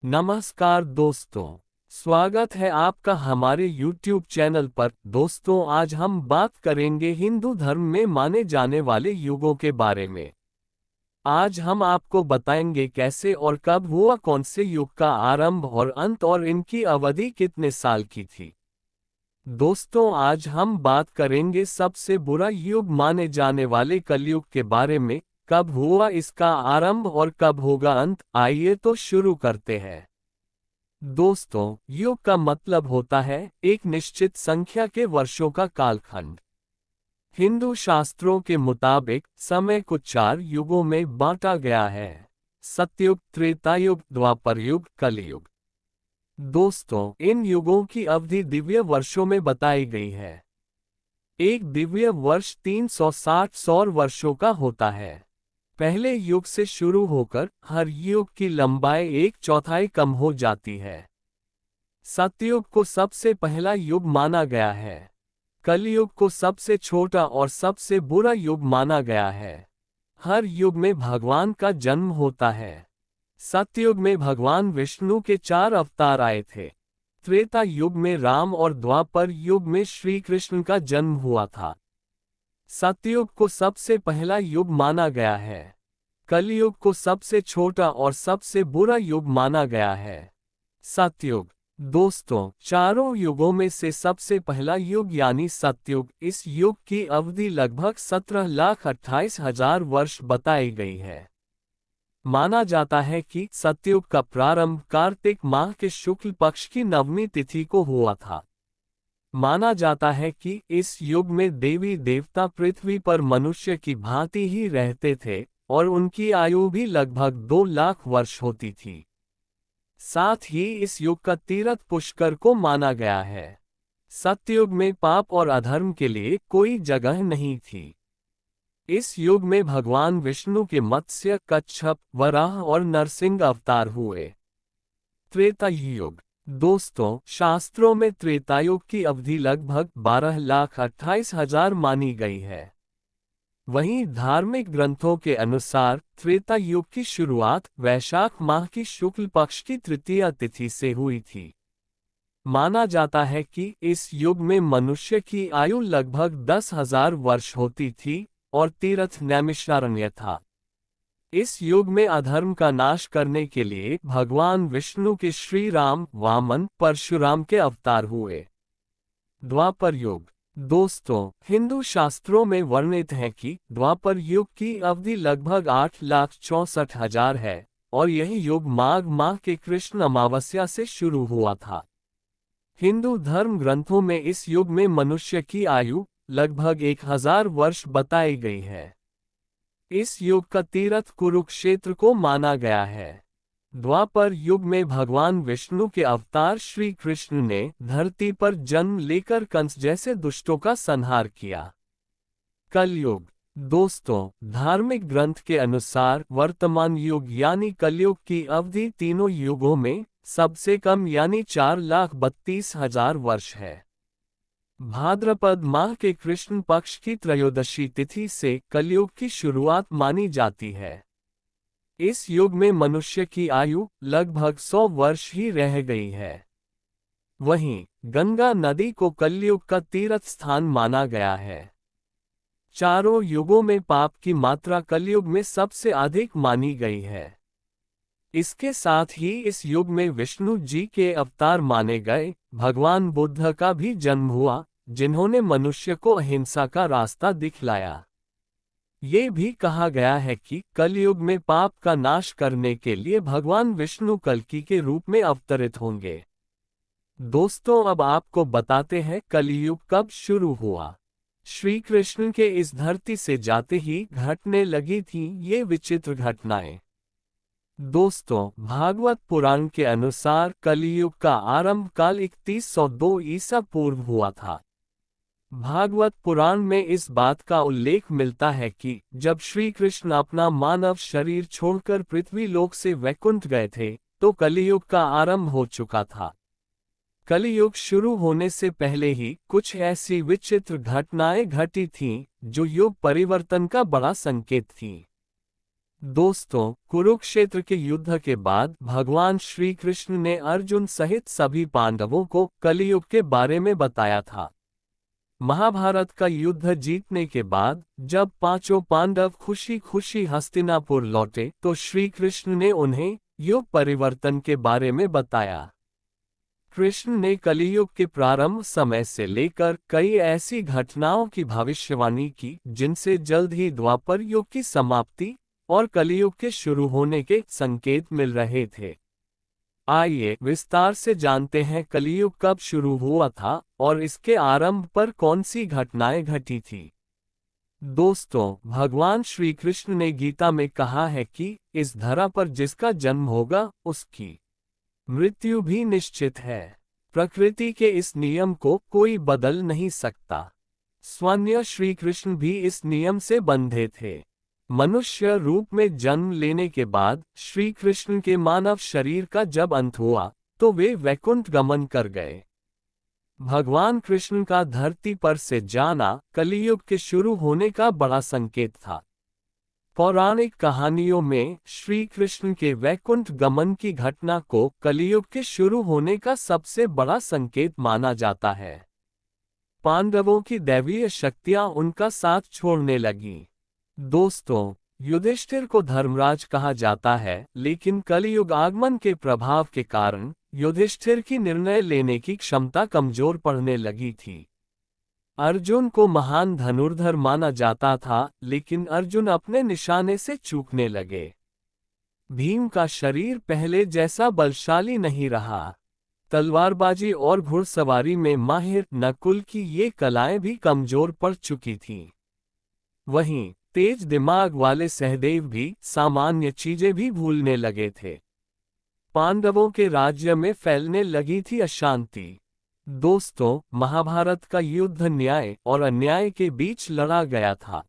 नमस्कार दोस्तों, स्वागत है आपका हमारे YouTube चैनल पर। दोस्तों, आज हम बात करेंगे हिंदू धर्म में माने जाने वाले युगों के बारे में। आज हम आपको बताएंगे कैसे और कब हुआ कौन से युग का आरंभ और अंत और इनकी अवधि कितने साल की थी। दोस्तों, आज हम बात करेंगे सबसे बुरा युग माने जाने वाले कलयुग के बारे में। कब हुआ इसका आरंभ और कब होगा अंत, आइए तो शुरू करते हैं। दोस्तों, युग का मतलब होता है एक निश्चित संख्या के वर्षों का कालखंड। हिंदू शास्त्रों के मुताबिक समय को 4 युगों में बांटा गया है: सतयुग, त्रेता युग, द्वापर युग, कलयुग। दोस्तों, इन युगों की अवधि दिव्य वर्षों में बताई गई है। एक दिव्य वर्ष 360 सौर वर्षों का होता है। पहले युग से शुरू होकर हर युग की लंबाई 1/4 कम हो जाती है। सतयुग को सबसे पहला युग माना गया है। कलयुग को सबसे छोटा और सबसे बुरा युग माना गया है। हर युग में भगवान का जन्म होता है। सतयुग में भगवान विष्णु के 4 अवतार आए थे। त्रेता युग में राम और द्वापर युग में श्री कृष्ण का जन्म हुआ था। सतयुग को सबसे पहला युग माना गया है। कलयुग को सबसे छोटा और सबसे बुरा युग माना गया है। सतयुग। दोस्तों, चारों युगों में से सबसे पहला युग यानी सतयुग, इस युग की अवधि लगभग 17,28,000 वर्ष बताई गई है। माना जाता है कि सतयुग का प्रारंभ कार्तिक माह के शुक्ल पक्ष की नवमी तिथि को हुआ था। माना जाता है कि इस युग में देवी देवता पृथ्वी पर मनुष्य की भांति ही रहते थे और उनकी आयु भी लगभग 2 लाख वर्ष होती थी। साथ ही इस युग का तीरथ पुष्कर को माना गया है। सतयुग में पाप और अधर्म के लिए कोई जगह नहीं थी। इस युग में भगवान विष्णु के मत्स्य, कच्छप, वराह और नरसिंह अवतार हुए। त्रेता युग। दोस्तों, शास्त्रों में त्रेतायुग की अवधि लगभग 12,28,000 मानी गई है। वहीं धार्मिक ग्रंथों के अनुसार त्रेता युग की शुरुआत वैशाख माह की शुक्ल पक्ष की तृतीया तिथि से हुई थी। माना जाता है कि इस युग में मनुष्य की आयु लगभग 10,000 वर्ष होती थी और तीर्थ नैमिषारण्य था। इस युग में अधर्म का नाश करने के लिए भगवान विष्णु के श्री राम, वामन, परशुराम के अवतार हुए। द्वापर युग। दोस्तों, हिंदू शास्त्रों में वर्णित है कि द्वापर युग की अवधि लगभग 8,64,000 है और यह युग माघ माह के कृष्ण अमावस्या से शुरू हुआ था। हिंदू धर्म ग्रंथों में इस युग में मनुष्य की आयु लगभग 1,000 वर्ष बताई गई है। इस युग का तीर्थ कुरुक्षेत्र को माना गया है। द्वापर युग में भगवान विष्णु के अवतार श्री कृष्ण ने धरती पर जन्म लेकर कंस जैसे दुष्टों का संहार किया। कलयुग। दोस्तों, धार्मिक ग्रंथ के अनुसार वर्तमान युग यानी कलयुग की अवधि तीनों युगों में सबसे कम यानी 4,32,000 वर्ष है। भाद्रपद माह के कृष्ण पक्ष की त्रयोदशी तिथि से कलयुग की शुरुआत मानी जाती है। इस युग में मनुष्य की आयु लगभग 100 वर्ष ही रह गई है। वहीं गंगा नदी को कलयुग का तीर्थ स्थान माना गया है। चारों युगों में पाप की मात्रा कलयुग में सबसे अधिक मानी गई है। इसके साथ ही इस युग में विष्णु जी के अवतार माने गए। भगवान बुद्ध का भी जन्म हुआ, जिन्होंने मनुष्य को अहिंसा का रास्ता दिखलाया। ये भी कहा गया है कि कलयुग में पाप का नाश करने के लिए भगवान विष्णु कल्कि के रूप में अवतरित होंगे। दोस्तों, अब आपको बताते हैं कलयुग कब शुरू हुआ। श्री कृष्ण के इस धरती से जाते ही घटने लगी थीं ये विचित्र घटनाएं। दोस्तों, भागवत पुराण के अनुसार कलयुग का आरंभ काल 3102 ईसा पूर्व हुआ था। भागवत पुराण में इस बात का उल्लेख मिलता है कि जब श्री कृष्ण अपना मानव शरीर छोड़कर पृथ्वी लोक से वैकुंठ गए थे, तो कलियुग का आरंभ हो चुका था। कलियुग शुरू होने से पहले ही कुछ ऐसी विचित्र घटनाएं घटी थीं, जो युग परिवर्तन का बड़ा संकेत थीं। दोस्तों, कुरुक्षेत्र के युद्ध के बाद भगवान श्री कृष्ण ने अर्जुन सहित सभी पांडवों को कलियुग के बारे में बताया था। महाभारत का युद्ध जीतने के बाद जब पांचों पांडव खुशी खुशी हस्तिनापुर लौटे तो श्री कृष्ण ने उन्हें युग परिवर्तन के बारे में बताया। कृष्ण ने कलियुग के प्रारंभ समय से लेकर कई ऐसी घटनाओं की भविष्यवाणी की जिनसे जल्द ही द्वापर युग की समाप्ति और कलियुग के शुरू होने के संकेत मिल रहे थे। आइए विस्तार से जानते हैं कलियुग कब शुरू हुआ था और इसके आरंभ पर कौन सी घटनाएं घटी थी। दोस्तों, भगवान श्री कृष्ण ने गीता में कहा है कि इस धरा पर जिसका जन्म होगा उसकी मृत्यु भी निश्चित है। प्रकृति के इस नियम को कोई बदल नहीं सकता। स्वयं श्री कृष्ण भी इस नियम से बंधे थे। मनुष्य रूप में जन्म लेने के बाद श्री कृष्ण के मानव शरीर का जब अंत हुआ तो वे वैकुंठ गमन कर गए। भगवान कृष्ण का धरती पर से जाना कलियुग के शुरू होने का बड़ा संकेत था। पौराणिक कहानियों में श्री कृष्ण के वैकुंठ गमन की घटना को कलियुग के शुरू होने का सबसे बड़ा संकेत माना जाता है। पांडवों की दैवीय शक्तियां उनका साथ छोड़ने लगीं। दोस्तों, युधिष्ठिर को धर्मराज कहा जाता है, लेकिन कलियुग आगमन के प्रभाव के कारण युधिष्ठिर की निर्णय लेने की क्षमता कमजोर पड़ने लगी थी। अर्जुन को महान धनुर्धर माना जाता था, लेकिन अर्जुन अपने निशाने से चूकने लगे। भीम का शरीर पहले जैसा बलशाली नहीं रहा। तलवारबाजी और घुड़सवारी में माहिर नकुल की ये कलाएं भी कमजोर पड़ चुकी थीं। वहीं तेज दिमाग वाले सहदेव भी सामान्य चीजें भी भूलने लगे थे। पांडवों के राज्य में फैलने लगी थी अशांति। दोस्तों, महाभारत का युद्ध न्याय और अन्याय के बीच लड़ा गया था।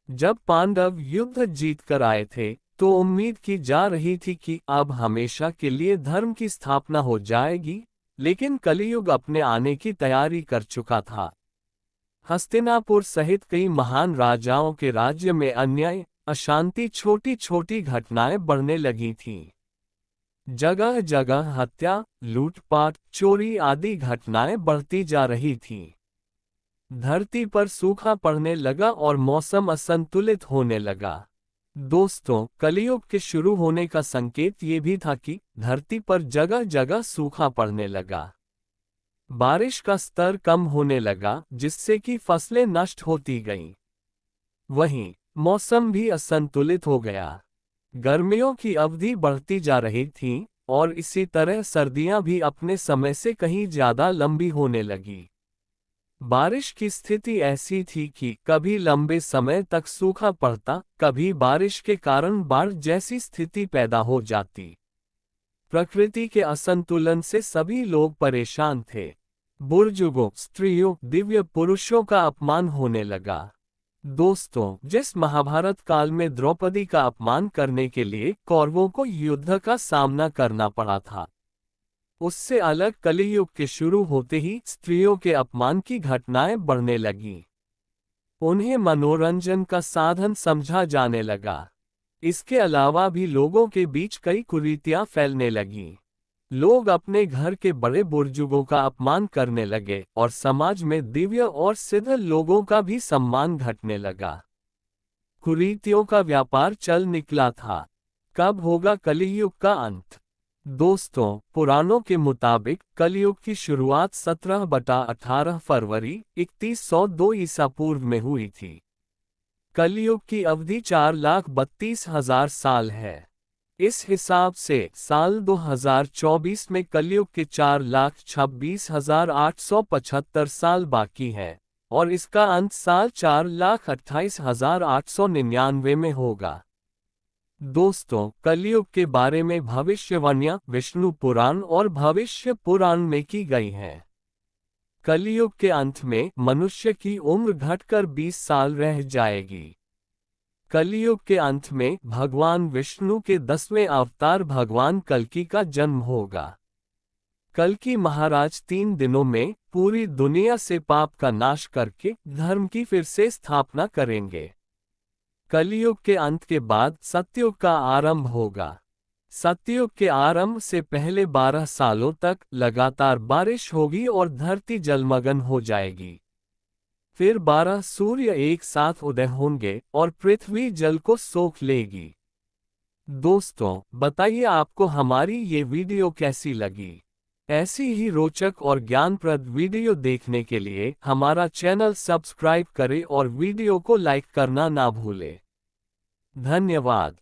जब पांडव युद्ध जीत कर आए थे तो उम्मीद की जा रही थी कि अब हमेशा के लिए धर्म की स्थापना हो जाएगी, लेकिन कलियुग अपने आने की तैयारी कर चुका था। हस्तिनापुर सहित कई महान राजाओं के राज्य में अन्याय, अशांति, छोटी छोटी घटनाएं बढ़ने लगी थीं। जगह जगह हत्या, लूटपाट, चोरी आदि घटनाएं बढ़ती जा रही थीं। धरती पर सूखा पड़ने लगा और मौसम असंतुलित होने लगा। दोस्तों, कलियुग के शुरू होने का संकेत ये भी था कि धरती पर जगह जगह सूखा पड़ने लगा। बारिश का स्तर कम होने लगा, जिससे कि फसलें नष्ट होती गईं। वहीं मौसम भी असंतुलित हो गया। गर्मियों की अवधि बढ़ती जा रही थी और इसी तरह सर्दियां भी अपने समय से कहीं ज्यादा लंबी होने लगी। बारिश की स्थिति ऐसी थी कि कभी लंबे समय तक सूखा पड़ता, कभी बारिश के कारण बाढ़ जैसी स्थिति पैदा हो जाती। प्रकृति के असंतुलन से सभी लोग परेशान थे। बुजुर्गों, स्त्रियों, दिव्य पुरुषों का अपमान होने लगा। दोस्तों, जिस महाभारत काल में द्रौपदी का अपमान करने के लिए कौरवों को युद्ध का सामना करना पड़ा था, उससे अलग कलियुग के शुरू होते ही स्त्रियों के अपमान की घटनाएं बढ़ने लगीं। उन्हें मनोरंजन का साधन समझा जाने लगा। इसके अलावा भी लोगों के बीच कई कुरीतियां फैलने लगीं। लोग अपने घर के बड़े बुजुर्गों का अपमान करने लगे और समाज में दिव्य और सिद्ध लोगों का भी सम्मान घटने लगा। कुरीतियों का व्यापार चल निकला था। कब होगा कलियुग का अंत? दोस्तों, पुराणों के मुताबिक कलियुग की शुरुआत 17/18 फरवरी 2102 ईसा पूर्व में हुई थी। कलियुग की अवधि 4,32,000 साल है। इस हिसाब से साल 2024 में कलियुग के 4,26,875 साल बाकी है और इसका अंत साल 4,28,899 में होगा। दोस्तों, कलियुग के बारे में भविष्यवाणियां विष्णु पुराण और भविष्य पुराण में की गई हैं। कलियुग के अंत में मनुष्य की उम्र घटकर 20 साल रह जाएगी। कलियुग के अंत में भगवान विष्णु के 10वें अवतार भगवान कल्कि का जन्म होगा। कल्कि महाराज 3 दिनों में पूरी दुनिया से पाप का नाश करके धर्म की फिर से स्थापना करेंगे। कलियुग के अंत के बाद सतयुग का आरंभ होगा। सतयुग के आरंभ से पहले 12 सालों तक लगातार बारिश होगी और धरती जलमग्न हो जाएगी। फिर 12 सूर्य एक साथ उदय होंगे और पृथ्वी जल को सोख लेगी। दोस्तों, बताइए आपको हमारी ये वीडियो कैसी लगी? ऐसी ही रोचक और ज्ञानप्रद वीडियो देखने के लिए हमारा चैनल सब्सक्राइब करें और वीडियो को लाइक करना ना भूलें। धन्यवाद।